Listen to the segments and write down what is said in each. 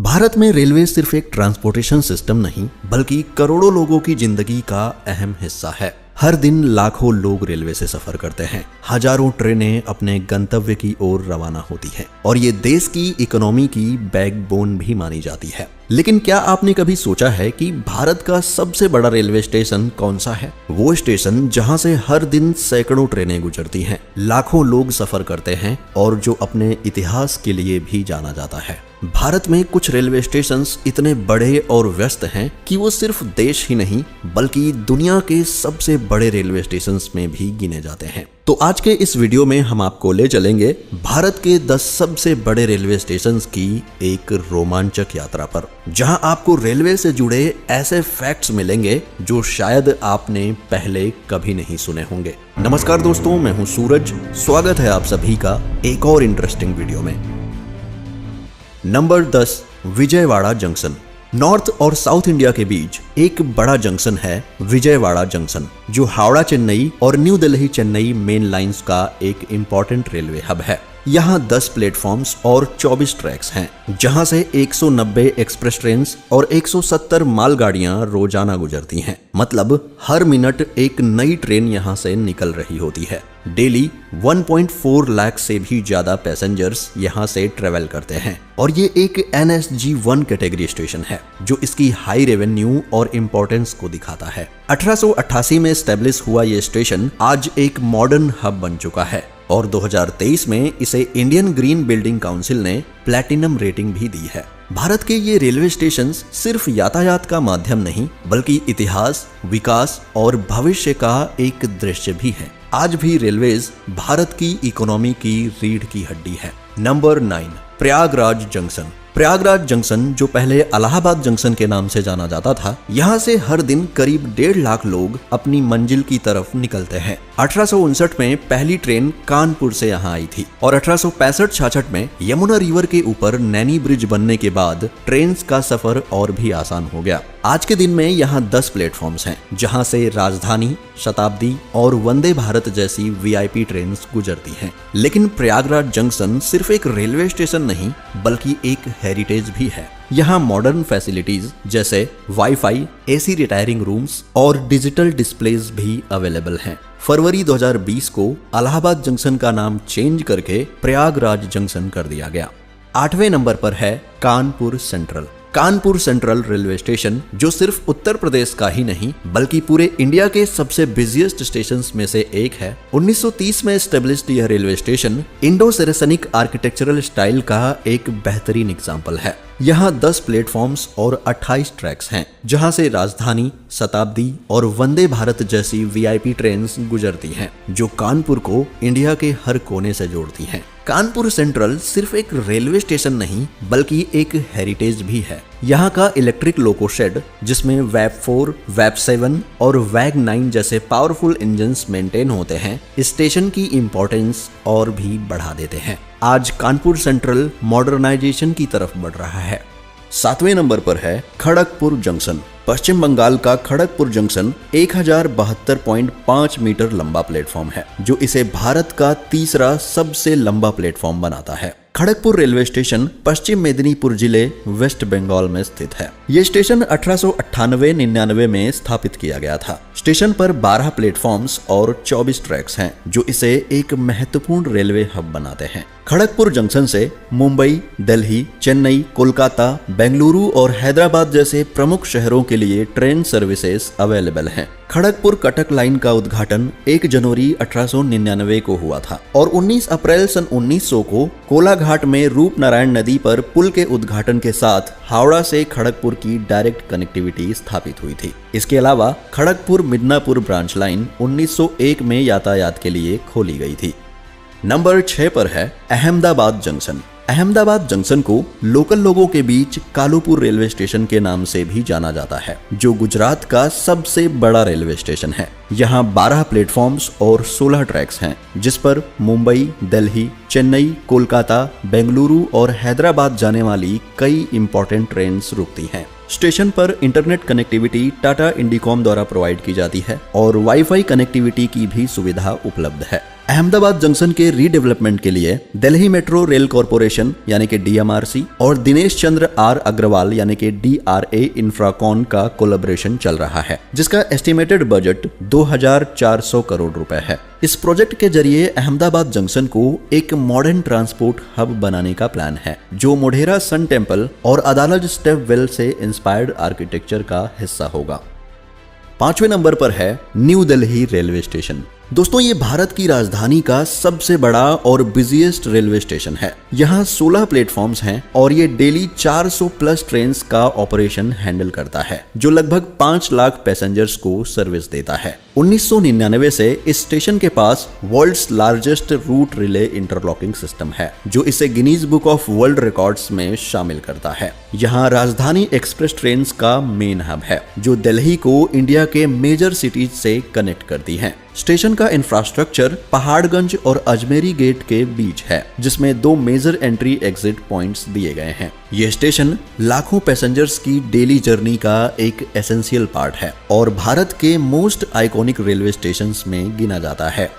भारत में रेलवे सिर्फ एक ट्रांसपोर्टेशन सिस्टम नहीं बल्कि करोड़ों लोगों की जिंदगी का अहम हिस्सा है। हर दिन लाखों लोग रेलवे से सफर करते हैं। हजारों ट्रेनें अपने गंतव्य की ओर रवाना होती हैं और ये देश की इकोनॉमी की बैकबोन भी मानी जाती है। लेकिन क्या आपने कभी सोचा है कि भारत का सबसे बड़ा रेलवे स्टेशन कौन सा है? वो स्टेशन जहां से हर दिन सैकड़ों ट्रेनें गुजरती हैं, लाखों लोग सफर करते हैं और जो अपने इतिहास के लिए भी जाना जाता है। भारत में कुछ रेलवे स्टेशंस इतने बड़े और व्यस्त हैं कि वो सिर्फ देश ही नहीं बल्कि दुनिया के सबसे बड़े रेलवे स्टेशंस में भी गिने जाते हैं। तो आज के इस वीडियो में हम आपको ले चलेंगे भारत के 10 सबसे बड़े रेलवे स्टेशंस की एक रोमांचक यात्रा पर, जहां आपको रेलवे से जुड़े ऐसे फैक्ट्स मिलेंगे जो शायद आपने पहले कभी नहीं सुने होंगे। नमस्कार दोस्तों, मैं हूं सूरज। स्वागत है आप सभी का एक और इंटरेस्टिंग वीडियो में। Number 10, Vijayawada junction. नॉर्थ और साउथ इंडिया के बीच एक बड़ा जंक्शन है विजयवाड़ा जंक्शन, जो हावड़ा चेन्नई और new Delhi Chennai main lines का एक इम्पोर्टेंट रेलवे हब है। यहाँ 10 प्लेटफॉर्म्स और 24 ट्रैक्स हैं, जहाँ से 190 एक्सप्रेस ट्रेन और 170 मालगाड़ियाँ रोजाना गुजरती हैं। मतलब हर मिनट एक नई ट्रेन यहाँ से निकल रही होती है। डेली 1.4 लाख से भी ज्यादा पैसेंजर्स यहाँ से ट्रेवल करते हैं और ये एक NSG 1 कैटेगरी स्टेशन है, जो इसकी हाई रेवेन्यू और इम्पोर्टेंस को दिखाता है। 1888 में एस्टेब्लिश हुआ ये स्टेशन आज एक मॉडर्न हब बन चुका है और 2023 में इसे इंडियन ग्रीन बिल्डिंग काउंसिल ने प्लैटिनम रेटिंग भी दी है। भारत के ये रेलवे स्टेशन सिर्फ यातायात का माध्यम नहीं बल्कि इतिहास, विकास और भविष्य का एक दृश्य भी है। आज भी रेलवेज भारत की इकोनॉमी की रीढ़ की हड्डी है। Number 9, Prayagraj junction. Prayagraj junction, जो पहले इलाहाबाद जंक्शन के नाम से जाना जाता था, यहाँ से हर दिन करीब 1.5 लाख लोग अपनी मंजिल की तरफ निकलते हैं। 1859 में पहली ट्रेन कानपुर से यहाँ आई थी और 1865-66 में यमुना रिवर के ऊपर नैनी ब्रिज बनने के बाद ट्रेन का सफर और भी आसान हो गया। आज के दिन में यहाँ 10 प्लेटफॉर्म्स हैं, जहाँ से राजधानी, शताब्दी और वंदे भारत जैसी VIP ट्रेन गुजरती हैं। लेकिन प्रयागराज जंक्शन सिर्फ एक रेलवे स्टेशन नहीं बल्कि एक हेरिटेज भी है। यहाँ मॉडर्न फैसिलिटीज जैसे वाईफाई, AC रिटायरिंग रूम्स और डिजिटल डिस्प्लेज भी अवेलेबल हैं। फरवरी 2020 को इलाहाबाद जंक्शन का नाम चेंज करके प्रयागराज जंक्शन कर दिया गया। 8वें नंबर पर है Kanpur central. Kanpur central railway station, जो सिर्फ उत्तर प्रदेश का ही नहीं बल्कि पूरे इंडिया के सबसे बिजिएस्ट स्टेशंस में से एक है। 1930 में एस्टेब्लिश्ड यह railway station Indo Saracenic architectural style का एक बेहतरीन एग्जाम्पल है। यहाँ 10 प्लेटफॉर्म्स और 28 ट्रैक्स हैं, जहाँ से राजधानी, शताब्दी और वंदे भारत जैसी VIP ट्रेन गुजरती हैं, जो कानपुर को इंडिया के हर कोने से जोड़ती हैं। कानपुर सेंट्रल सिर्फ एक रेलवे स्टेशन नहीं बल्कि एक हेरिटेज भी है। यहाँ का इलेक्ट्रिक लोको शेड, जिसमें वैप 4, वैप 7 और वैग 9 जैसे पावरफुल इंजन्स मेंटेन होते हैं, स्टेशन की इम्पोर्टेंस और भी बढ़ा देते हैं। आज कानपुर सेंट्रल मॉडर्नाइजेशन की तरफ बढ़ रहा है। 7वें नंबर पर है खड़गपुर जंक्शन। पश्चिम बंगाल का खड़गपुर जंक्शन 1072.5 मीटर लंबा प्लेटफॉर्म है, जो इसे भारत का तीसरा सबसे लंबा प्लेटफॉर्म बनाता है। खड़गपुर रेलवे स्टेशन पश्चिम मेदिनीपुर जिले, वेस्ट बंगाल में स्थित है। ये स्टेशन 1898-99 में स्थापित किया गया था। स्टेशन पर 12 प्लेटफॉर्म्स और 24 ट्रैक्स हैं, जो इसे एक महत्वपूर्ण रेलवे हब बनाते हैं। खड़गपुर जंक्शन से मुंबई, दिल्ली, चेन्नई, कोलकाता, बेंगलुरु और हैदराबाद जैसे प्रमुख शहरों के लिए ट्रेन सर्विसेज अवेलेबल हैं। खड़गपुर कटक लाइन का उद्घाटन 1 जनवरी 1899 को हुआ था और 19 अप्रैल सन 1900 को कोलाघाट में रूपनारायण नदी पर पुल के उद्घाटन के साथ हावड़ा से खड़गपुर की डायरेक्ट कनेक्टिविटी स्थापित हुई थी। इसके अलावा खड़गपुर मिदनापुर ब्रांच लाइन 1901 में यातायात के लिए खोली गई थी। नंबर 6 पर है अहमदाबाद जंक्शन। अहमदाबाद जंक्शन को लोकल लोगों के बीच कालूपुर रेलवे स्टेशन के नाम से भी जाना जाता है, जो गुजरात का सबसे बड़ा रेलवे स्टेशन है। यहाँ 12 प्लेटफॉर्म्स और 16 ट्रैक्स हैं, जिस पर मुंबई, दिल्ली, चेन्नई, कोलकाता, बेंगलुरु और हैदराबाद जाने वाली कई इंपॉर्टेंट ट्रेन रुकती हैं। स्टेशन पर इंटरनेट कनेक्टिविटी टाटा इंडिकॉम द्वारा प्रोवाइड की जाती है और वाईफाई कनेक्टिविटी की भी सुविधा उपलब्ध है। अहमदाबाद जंक्शन के रीडेवलपमेंट के लिए दिल्ली मेट्रो रेल कॉरपोरेशन यानी कि DMRC और दिनेश चंद्र R अग्रवाल यानी कि DRA इंफ्राकॉन का कोलैबोरेशन चल रहा है, जिसका एस्टिमेटेड बजट 2400 करोड़ रुपए है। इस प्रोजेक्ट के जरिए अहमदाबाद जंक्शन को एक मॉडर्न ट्रांसपोर्ट हब बनाने का प्लान है, जो मोढेरा सन टेम्पल और अदालज स्टेप वेल से इंस्पायर्ड आर्किटेक्चर का हिस्सा होगा। 5वें नंबर पर है न्यू दिल्ली रेलवे स्टेशन। दोस्तों, ये भारत की राजधानी का सबसे बड़ा और बिजिएस्ट रेलवे स्टेशन है। यहाँ 16 प्लेटफॉर्म्स हैं और ये डेली 400 प्लस ट्रेन्स का ऑपरेशन हैंडल करता है, जो लगभग 5 लाख पैसेंजर्स को सर्विस देता है। 1999 से इस स्टेशन के पास world's largest route relay interlocking system है, जो इसे Guinness book of world records में शामिल करता है। यहाँ राजधानी एक्सप्रेस ट्रेन्स का मेन हब है, जो दिल्ली को इंडिया के मेजर सिटीज से कनेक्ट करती है। स्टेशन का इंफ्रास्ट्रक्चर पहाड़गंज और अजमेरी गेट के बीच है, जिसमें 2 मेजर एंट्री एग्जिट पॉइंट्स दिए गए हैं। ये स्टेशन लाखों पैसेंजर्स की डेली जर्नी का एक एसेंशियल पार्ट है और भारत के मोस्ट आइकॉनिक रेलवे स्टेशंस में गिना जाता है।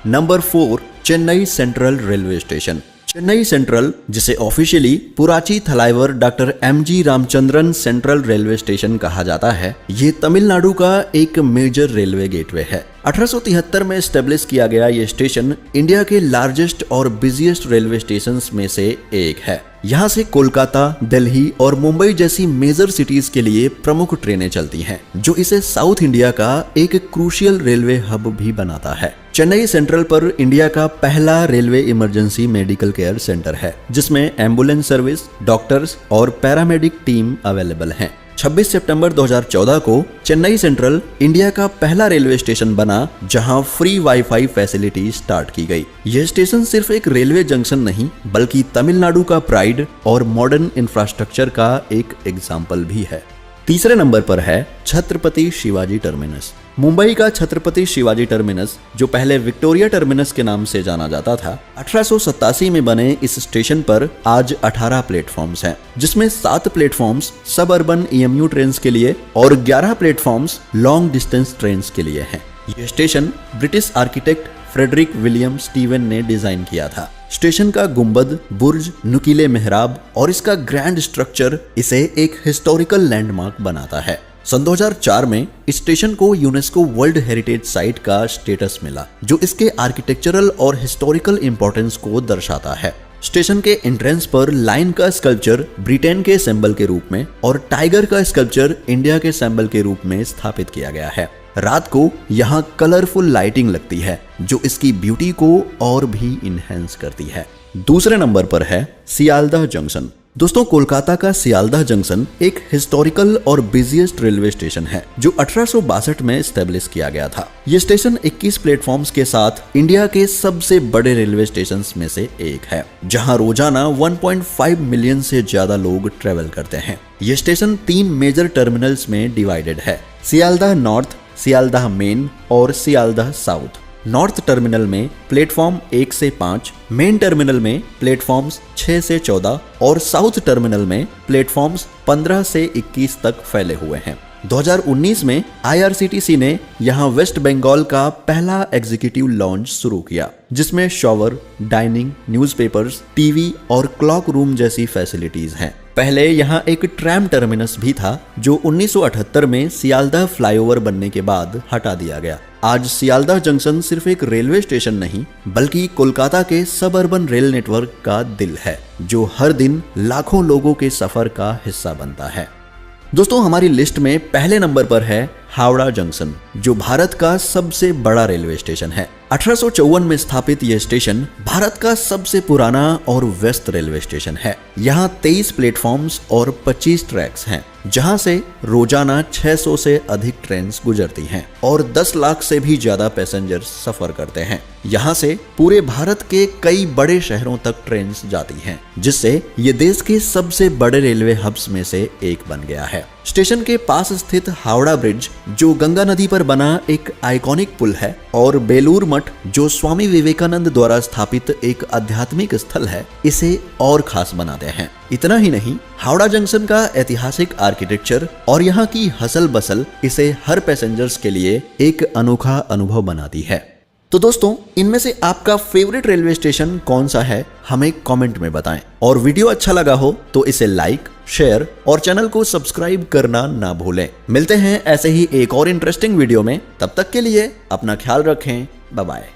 Number 4, Chennai central railway station. Chennai central, जिसे officially Puratchi Thalaivar doctor MG Ramachandran central railway station कहा जाता है, ये तमिलनाडु का एक मेजर रेलवे गेटवे है। 1873 में एस्टेब्लिश किया गया ये स्टेशन इंडिया के लार्जेस्ट और बिजिएस्ट रेलवे स्टेशंस में से एक है। यहाँ से कोलकाता, दिल्ली और मुंबई जैसी मेजर सिटीज के लिए प्रमुख ट्रेनें चलती हैं, जो इसे साउथ इंडिया का एक क्रूशियल रेलवे हब भी बनाता है। चेन्नई सेंट्रल पर इंडिया का पहला railway emergency medical care centre है, जिसमें एम्बुलेंस सर्विस, डॉक्टर्स और पैरामेडिक टीम अवेलेबल हैं। 26 सितंबर 2014 को चेन्नई सेंट्रल इंडिया का पहला रेलवे स्टेशन बना, जहां फ्री वाईफाई फैसिलिटी स्टार्ट की गई। यह स्टेशन सिर्फ एक रेलवे जंक्शन नहीं, बल्कि तमिलनाडु का प्राइड और मॉडर्न इंफ्रास्ट्रक्चर का एक एग्जाम्पल भी है। तीसरे नंबर पर है छत्रपति शिवाजी टर्मिनस। मुंबई का छत्रपति शिवाजी टर्मिनस, जो पहले विक्टोरिया टर्मिनस के नाम से जाना जाता था, 1887 में बने इस स्टेशन पर आज 18 प्लेटफॉर्म्स हैं, जिसमें 7 प्लेटफॉर्म्स सब अर्बन EMU ट्रेन्स के लिए और 11 प्लेटफॉर्म्स लॉन्ग डिस्टेंस ट्रेन्स के लिए हैं। यह station British architect Frederick William Steven ने डिजाइन किया था। स्टेशन का गुंबद, बुर्ज, नुकीले मेहराब और इसका ग्रैंड स्ट्रक्चर इसे एक हिस्टोरिकल लैंडमार्क बनाता है। सन 2004 में इस स्टेशन को यूनेस्को वर्ल्ड हेरिटेज साइट का स्टेटस मिला, जो इसके आर्किटेक्चरल और हिस्टोरिकल इंपॉर्टेंस को दर्शाता है। स्टेशन के एंट्रेंस पर लाइन का स्कल्पचर ब्रिटेन के सिंबल के रूप में और टाइगर का स्कल्पचर इंडिया के सिंबल के रूप में स्थापित किया गया है। रात को यहाँ कलरफुल लाइटिंग लगती है, जो इसकी ब्यूटी को और भी इनहेंस करती है। दूसरे नंबर पर है सियालदह जंक्शन। दोस्तों, कोलकाता का सियालदह जंक्शन एक हिस्टोरिकल और बिजिएस्ट रेलवे स्टेशन है, जो 1862 में एस्टेब्लिश किया गया था। ये स्टेशन 21 प्लेटफॉर्म्स के साथ इंडिया के सबसे बड़े रेलवे स्टेशंस में से एक है, जहां रोजाना 1.5 मिलियन से ज्यादा लोग ट्रेवल करते हैं। ये स्टेशन 3 मेजर टर्मिनल्स में डिवाइडेड है: सियालदह नॉर्थ, सियालदह मेन और सियालदह साउथ। नॉर्थ टर्मिनल में प्लेटफॉर्म 1 से 5, मेन टर्मिनल में प्लेटफॉर्म्स 6 से 14 और साउथ टर्मिनल में प्लेटफॉर्म्स 15 से 21 तक फैले हुए हैं। 2019 में IRCTC ने यहां वेस्ट बंगाल का पहला एग्जीक्यूटिव लॉन्च शुरू किया, जिसमें शॉवर, डाइनिंग, न्यूज़पेपर्स, टीवी और क्लॉक रूम जैसी फैसिलिटीज हैं। पहले यहाँ एक ट्रैम टर्मिनस भी था, जो 1978 में सियालदह फ्लाईओवर बनने के बाद हटा दिया गया। आज सियालदह जंक्शन सिर्फ एक रेलवे स्टेशन नहीं, बल्कि कोलकाता के सब अर्बन रेल नेटवर्क का दिल है, जो हर दिन लाखों लोगों के सफर का हिस्सा बनता है। दोस्तों, हमारी लिस्ट में पहले नंबर पर है हावड़ा जंक्शन, जो भारत का सबसे बड़ा रेलवे स्टेशन है। 1854 में स्थापित यह स्टेशन भारत का सबसे पुराना और व्यस्त रेलवे स्टेशन है। यहाँ 23 प्लेटफॉर्म्स और 25 ट्रैक्स हैं, जहां से रोजाना 600 से अधिक ट्रेन्स गुजरती हैं और 10 लाख से भी ज्यादा पैसेंजर्स सफर करते हैं। यहाँ से पूरे भारत के कई बड़े शहरों तक ट्रेन्स जाती हैं, जिससे ये देश के सबसे बड़े रेलवे हब्स में से एक बन गया है। स्टेशन के पास स्थित हावड़ा ब्रिज, जो गंगा नदी पर बना एक आइकॉनिक पुल है, और बेलूर मठ, जो स्वामी विवेकानंद द्वारा स्थापित एक आध्यात्मिक स्थल है, इसे और खास बनाते हैं। इतना ही नहीं, हावड़ा जंक्शन का ऐतिहासिक आर्किटेक्चर और यहाँ की हसल बसल इसे हर पैसेंजर्स के लिए एक अनोखा अनुभव बनाती है। तो दोस्तों, इनमें से आपका फेवरेट रेलवे स्टेशन कौन सा है हमें कमेंट में बताएं। और वीडियो अच्छा लगा हो तो इसे लाइक, शेयर और चैनल को सब्सक्राइब करना ना भूलें। मिलते हैं ऐसे ही एक और इंटरेस्टिंग वीडियो में, तब तक के लिए अपना ख्याल रखें। Bye bye.